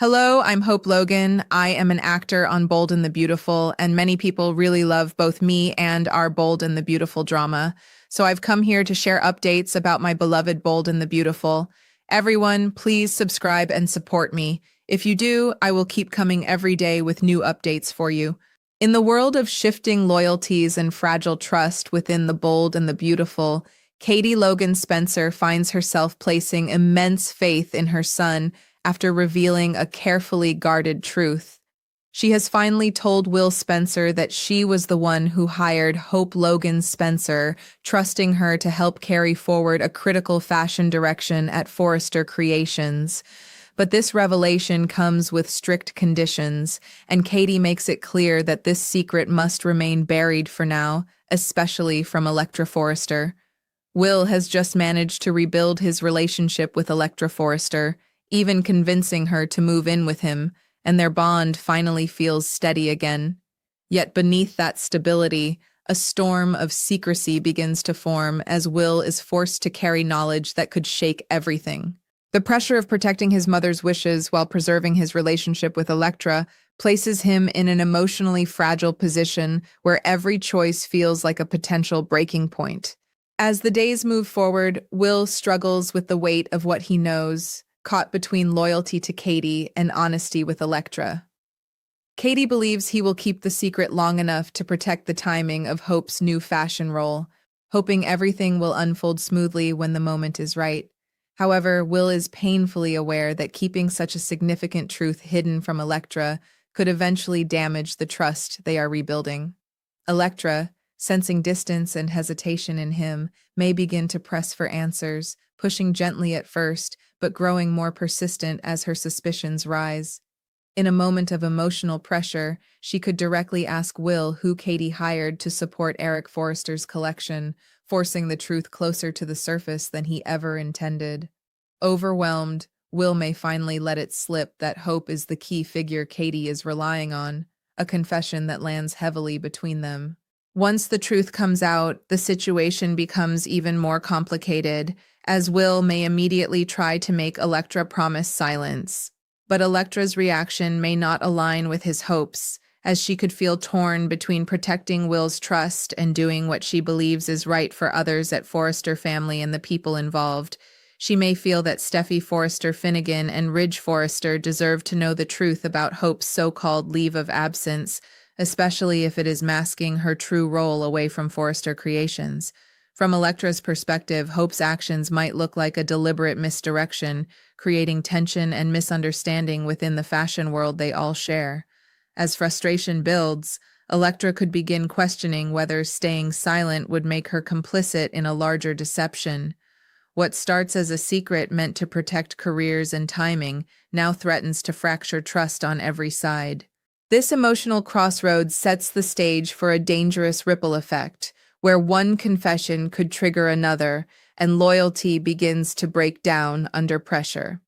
Hello, I'm Hope Logan. I am an actor on Bold and the Beautiful, and many people really love both me and our Bold and the Beautiful drama. So I've come here to share updates about my beloved Bold and the Beautiful. Everyone, please subscribe and support me. If you do, I will keep coming every day with new updates for you. In the world of shifting loyalties and fragile trust within the Bold and the Beautiful, Katie Logan Spencer finds herself placing immense faith in her son after revealing a carefully guarded truth. She has finally told Will Spencer that she was the one who hired Hope Logan Spencer, trusting her to help carry forward a critical fashion direction at Forrester Creations. But this revelation comes with strict conditions, and Katie makes it clear that this secret must remain buried for now, especially from Electra Forrester. Will has just managed to rebuild his relationship with Electra Forrester, even convincing her to move in with him, and their bond finally feels steady again. Yet beneath that stability, a storm of secrecy begins to form as Will is forced to carry knowledge that could shake everything. The pressure of protecting his mother's wishes while preserving his relationship with Electra places him in an emotionally fragile position where every choice feels like a potential breaking point. As the days move forward, Will struggles with the weight of what he knows, caught between loyalty to Katie and honesty with Electra. Katie believes he will keep the secret long enough to protect the timing of Hope's new fashion role, hoping everything will unfold smoothly when the moment is right. However, Will is painfully aware that keeping such a significant truth hidden from Electra could eventually damage the trust they are rebuilding. Electra, sensing distance and hesitation in him, may begin to press for answers, pushing gently at first, but growing more persistent as her suspicions rise. In a moment of emotional pressure, she could directly ask Will who Katie hired to support Eric Forrester's collection, forcing the truth closer to the surface than he ever intended. Overwhelmed, Will may finally let it slip that Hope is the key figure Katie is relying on, a confession that lands heavily between them. Once the truth comes out, the situation becomes even more complicated, as Will may immediately try to make Electra promise silence. But Electra's reaction may not align with his hopes, as she could feel torn between protecting Will's trust and doing what she believes is right for others at Forrester family and the people involved. She may feel that Steffi Forrester Finnegan and Ridge Forrester deserve to know the truth about Hope's so-called leave of absence, especially if it is masking her true role away from Forrester Creations. From Electra's perspective, Hope's actions might look like a deliberate misdirection, creating tension and misunderstanding within the fashion world they all share. As frustration builds, Electra could begin questioning whether staying silent would make her complicit in a larger deception. What starts as a secret meant to protect careers and timing now threatens to fracture trust on every side. This emotional crossroads sets the stage for a dangerous ripple effect, where one confession could trigger another, and loyalty begins to break down under pressure.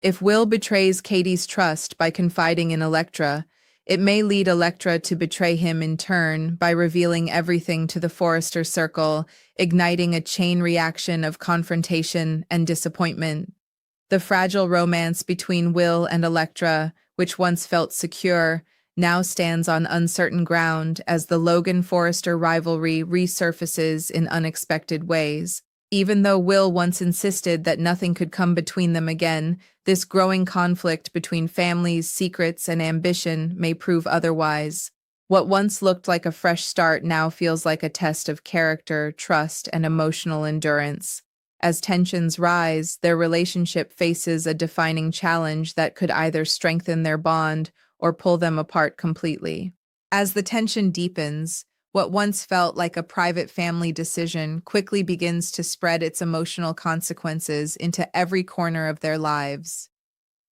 If Will betrays Katie's trust by confiding in Electra, it may lead Electra to betray him in turn by revealing everything to the Forrester circle, igniting a chain reaction of confrontation and disappointment. The fragile romance between Will and Electra, which once felt secure, now stands on uncertain ground as the Logan-Forrester rivalry resurfaces in unexpected ways. Even though Will once insisted that nothing could come between them again, this growing conflict between families, secrets, and ambition may prove otherwise. What once looked like a fresh start now feels like a test of character, trust, and emotional endurance. As tensions rise, their relationship faces a defining challenge that could either strengthen their bond or pull them apart completely. As the tension deepens, what once felt like a private family decision quickly begins to spread its emotional consequences into every corner of their lives.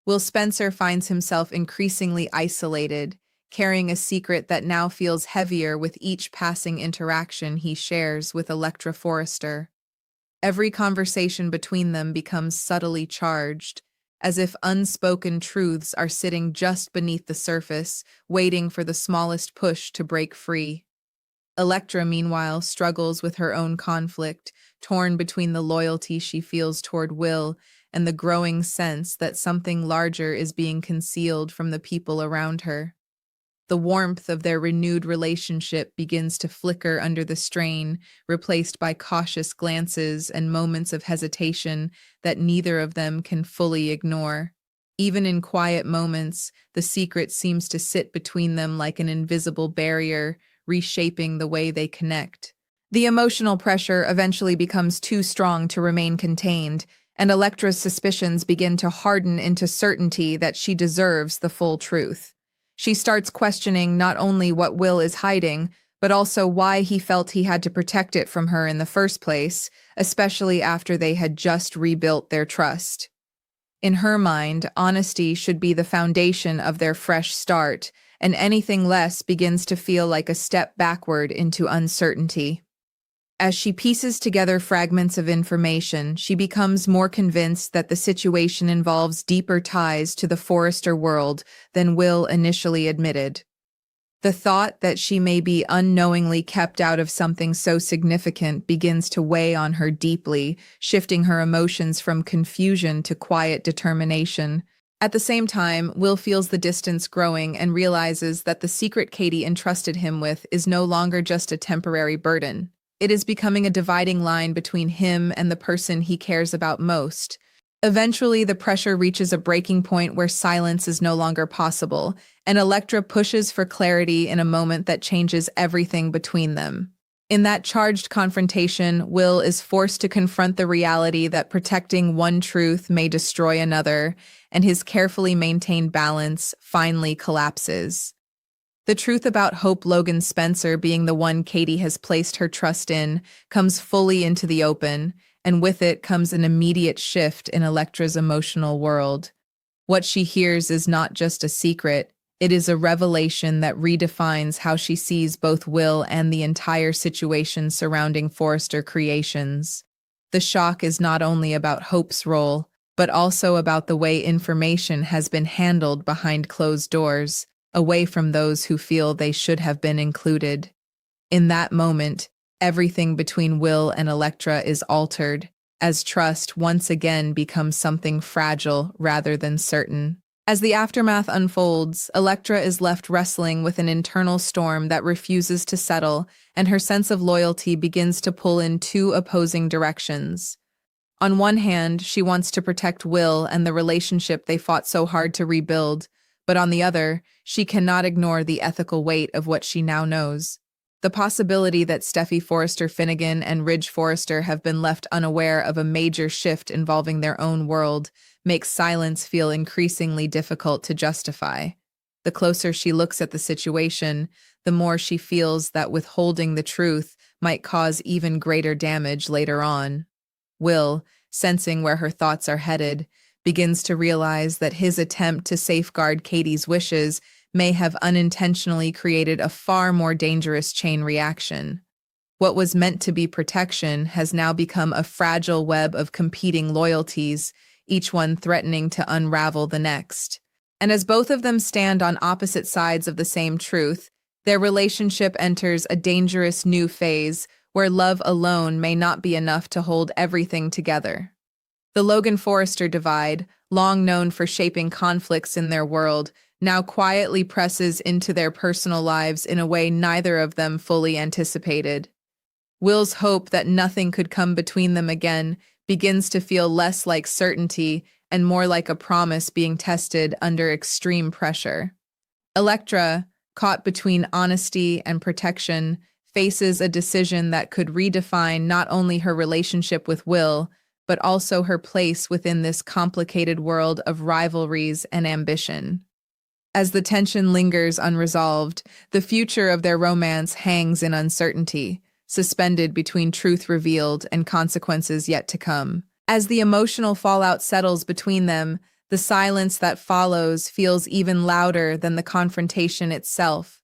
Will Spencer finds himself increasingly isolated, carrying a secret that now feels heavier with each passing interaction he shares with Electra Forrester. Every conversation between them becomes subtly charged, as if unspoken truths are sitting just beneath the surface, waiting for the smallest push to break free. Electra, meanwhile, struggles with her own conflict, torn between the loyalty she feels toward Will and the growing sense that something larger is being concealed from the people around her. The warmth of their renewed relationship begins to flicker under the strain, replaced by cautious glances and moments of hesitation that neither of them can fully ignore. Even in quiet moments, the secret seems to sit between them like an invisible barrier, reshaping the way they connect. The emotional pressure eventually becomes too strong to remain contained, and Electra's suspicions begin to harden into certainty that she deserves the full truth. She starts questioning not only what Will is hiding, but also why he felt he had to protect it from her in the first place, especially after they had just rebuilt their trust. In her mind, honesty should be the foundation of their fresh start, and anything less begins to feel like a step backward into uncertainty. As she pieces together fragments of information, she becomes more convinced that the situation involves deeper ties to the Forrester world than Will initially admitted. The thought that she may be unknowingly kept out of something so significant begins to weigh on her deeply, shifting her emotions from confusion to quiet determination. At the same time, Will feels the distance growing and realizes that the secret Katie entrusted him with is no longer just a temporary burden. It is becoming a dividing line between him and the person he cares about most. Eventually, the pressure reaches a breaking point where silence is no longer possible, and Electra pushes for clarity in a moment that changes everything between them. In that charged confrontation, Will is forced to confront the reality that protecting one truth may destroy another, and his carefully maintained balance finally collapses. The truth about Hope Logan Spencer being the one Katie has placed her trust in comes fully into the open, and with it comes an immediate shift in Electra's emotional world. What she hears is not just a secret, it is a revelation that redefines how she sees both Will and the entire situation surrounding Forrester Creations. The shock is not only about Hope's role, but also about the way information has been handled behind closed doors, away from those who feel they should have been included. In that moment, everything between Will and Electra is altered, as trust once again becomes something fragile rather than certain. As the aftermath unfolds, Electra is left wrestling with an internal storm that refuses to settle, and her sense of loyalty begins to pull in two opposing directions. On one hand, she wants to protect Will and the relationship they fought so hard to rebuild, but on the other, she cannot ignore the ethical weight of what she now knows. The possibility that Steffi Forrester Finnegan and Ridge Forrester have been left unaware of a major shift involving their own world makes silence feel increasingly difficult to justify. The closer she looks at the situation, the more she feels that withholding the truth might cause even greater damage later on. Will, sensing where her thoughts are headed, begins to realize that his attempt to safeguard Katie's wishes may have unintentionally created a far more dangerous chain reaction. What was meant to be protection has now become a fragile web of competing loyalties, each one threatening to unravel the next. And as both of them stand on opposite sides of the same truth, their relationship enters a dangerous new phase where love alone may not be enough to hold everything together. The Logan Forrester divide, long known for shaping conflicts in their world, now quietly presses into their personal lives in a way neither of them fully anticipated. Will's hope that nothing could come between them again begins to feel less like certainty and more like a promise being tested under extreme pressure. Electra, caught between honesty and protection, faces a decision that could redefine not only her relationship with Will, but also her place within this complicated world of rivalries and ambition. As the tension lingers unresolved, the future of their romance hangs in uncertainty, suspended between truth revealed and consequences yet to come. As the emotional fallout settles between them, the silence that follows feels even louder than the confrontation itself.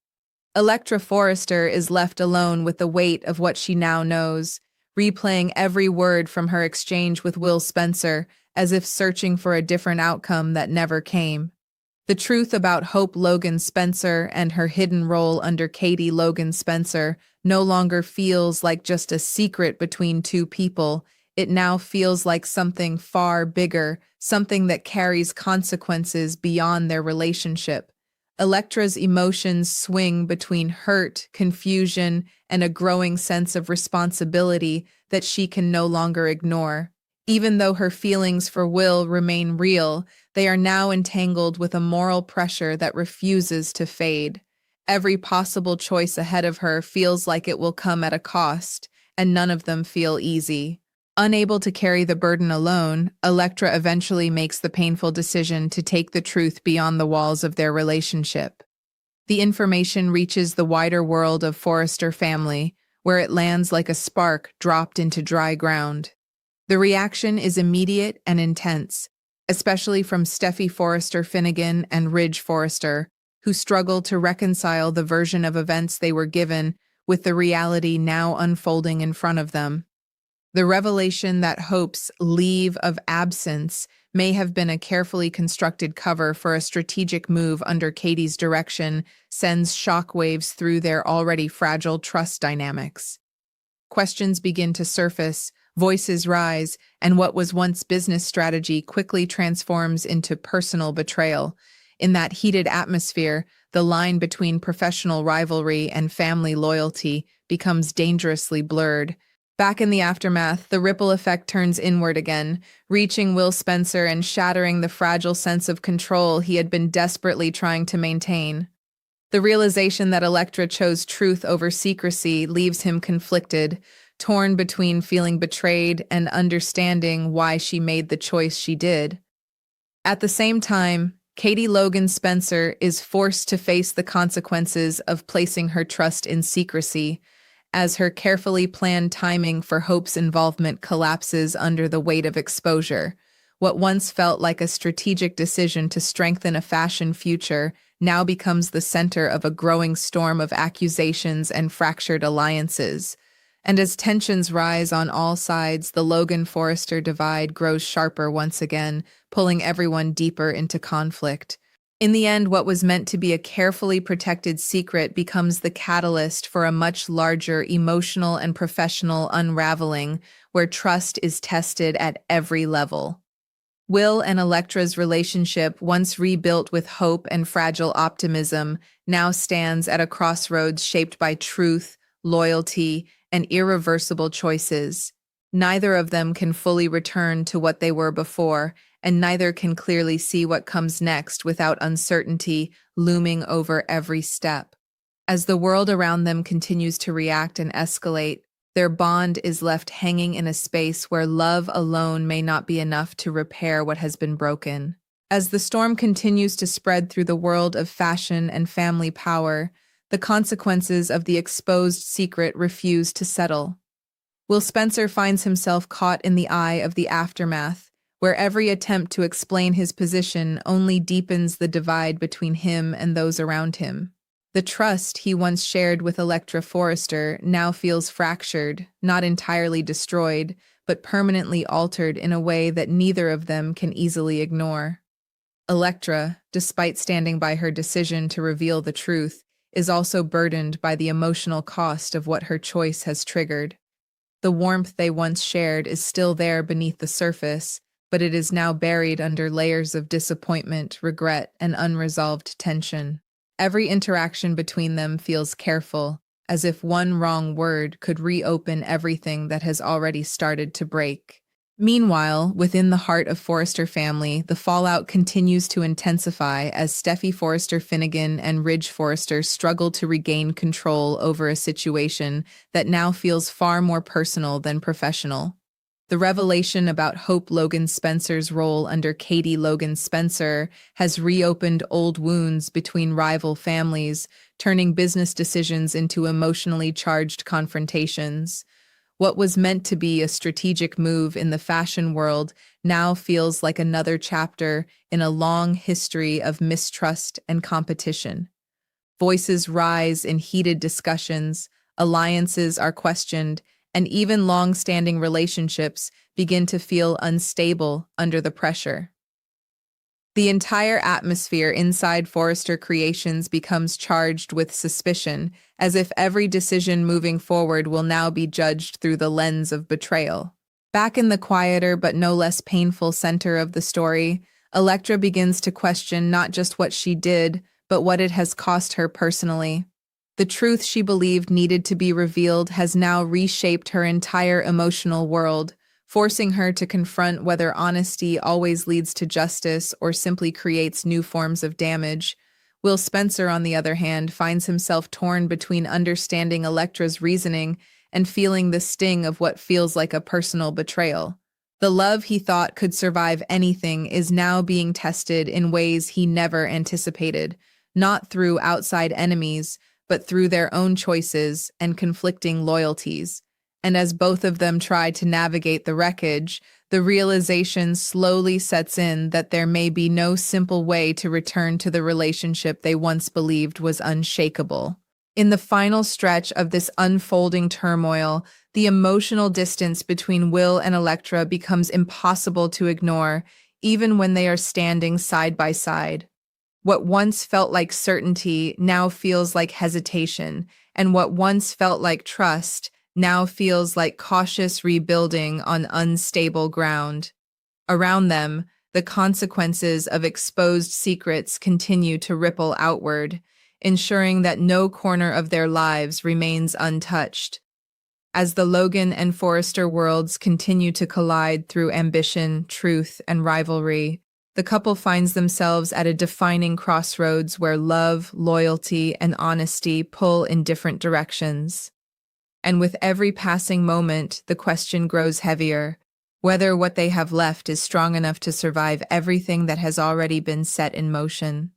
Electra Forrester is left alone with the weight of what she now knows, replaying every word from her exchange with Will Spencer as if searching for a different outcome that never came. The truth about Hope Logan Spencer and her hidden role under Katie Logan Spencer no longer feels like just a secret between two people. It now feels like something far bigger, something that carries consequences beyond their relationship. Electra's emotions swing between hurt, confusion, and a growing sense of responsibility that she can no longer ignore. Even though her feelings for Will remain real, they are now entangled with a moral pressure that refuses to fade. Every possible choice ahead of her feels like it will come at a cost, and none of them feel easy. Unable to carry the burden alone, Electra eventually makes the painful decision to take the truth beyond the walls of their relationship. The information reaches the wider world of Forrester family, where it lands like a spark dropped into dry ground. The reaction is immediate and intense, especially from Steffi Forrester Finnegan and Ridge Forrester, who struggle to reconcile the version of events they were given with the reality now unfolding in front of them. The revelation that Hope's leave of absence may have been a carefully constructed cover for a strategic move under Katie's direction sends shockwaves through their already fragile trust dynamics. Questions begin to surface, voices rise, and what was once business strategy quickly transforms into personal betrayal. In that heated atmosphere, the line between professional rivalry and family loyalty becomes dangerously blurred. Back in the aftermath, the ripple effect turns inward again, reaching Will Spencer and shattering the fragile sense of control he had been desperately trying to maintain. The realization that Electra chose truth over secrecy leaves him conflicted, torn between feeling betrayed and understanding why she made the choice she did. At the same time, Katie Logan Spencer is forced to face the consequences of placing her trust in secrecy, as her carefully planned timing for Hope's involvement collapses under the weight of exposure. What once felt like a strategic decision to strengthen a fashion future now becomes the center of a growing storm of accusations and fractured alliances. And as tensions rise on all sides, the Logan-Forrester divide grows sharper once again, pulling everyone deeper into conflict. In the end, what was meant to be a carefully protected secret becomes the catalyst for a much larger emotional and professional unraveling, where trust is tested at every level. Will and Electra's relationship, once rebuilt with hope and fragile optimism, now stands at a crossroads shaped by truth, loyalty, and irreversible choices. Neither of them can fully return to what they were before, and neither can clearly see what comes next without uncertainty looming over every step. As the world around them continues to react and escalate, their bond is left hanging in a space where love alone may not be enough to repair what has been broken. As the storm continues to spread through the world of fashion and family power, the consequences of the exposed secret refuse to settle. Will Spencer finds himself caught in the eye of the aftermath, where every attempt to explain his position only deepens the divide between him and those around him. The trust he once shared with Electra Forrester now feels fractured, not entirely destroyed, but permanently altered in a way that neither of them can easily ignore. Electra, despite standing by her decision to reveal the truth, is also burdened by the emotional cost of what her choice has triggered. The warmth they once shared is still there beneath the surface, but it is now buried under layers of disappointment, regret, and unresolved tension. Every interaction between them feels careful, as if one wrong word could reopen everything that has already started to break. Meanwhile, within the heart of Forrester family, the fallout continues to intensify as Steffi Forrester Finnegan and Ridge Forrester struggle to regain control over a situation that now feels far more personal than professional. The revelation about Hope Logan Spencer's role under Katie Logan Spencer has reopened old wounds between rival families, turning business decisions into emotionally charged confrontations. What was meant to be a strategic move in the fashion world now feels like another chapter in a long history of mistrust and competition. Voices rise in heated discussions, alliances are questioned, and even long-standing relationships begin to feel unstable under the pressure. The entire atmosphere inside Forrester Creations becomes charged with suspicion, as if every decision moving forward will now be judged through the lens of betrayal. Back in the quieter but no less painful center of the story, Electra begins to question not just what she did, but what it has cost her personally. The truth she believed needed to be revealed has now reshaped her entire emotional world, forcing her to confront whether honesty always leads to justice or simply creates new forms of damage. Will Spencer, on the other hand, finds himself torn between understanding Electra's reasoning and feeling the sting of what feels like a personal betrayal. The love he thought could survive anything is now being tested in ways he never anticipated, not through outside enemies, but through their own choices and conflicting loyalties. And as both of them try to navigate the wreckage, the realization slowly sets in that there may be no simple way to return to the relationship they once believed was unshakable. In the final stretch of this unfolding turmoil, the emotional distance between Will and Electra becomes impossible to ignore, even when they are standing side by side. What once felt like certainty now feels like hesitation, and what once felt like trust now feels like cautious rebuilding on unstable ground. Around them, the consequences of exposed secrets continue to ripple outward, ensuring that no corner of their lives remains untouched. As the Logan and Forrester worlds continue to collide through ambition, truth, and rivalry, the couple finds themselves at a defining crossroads where love, loyalty, and honesty pull in different directions. And with every passing moment, the question grows heavier, whether what they have left is strong enough to survive everything that has already been set in motion.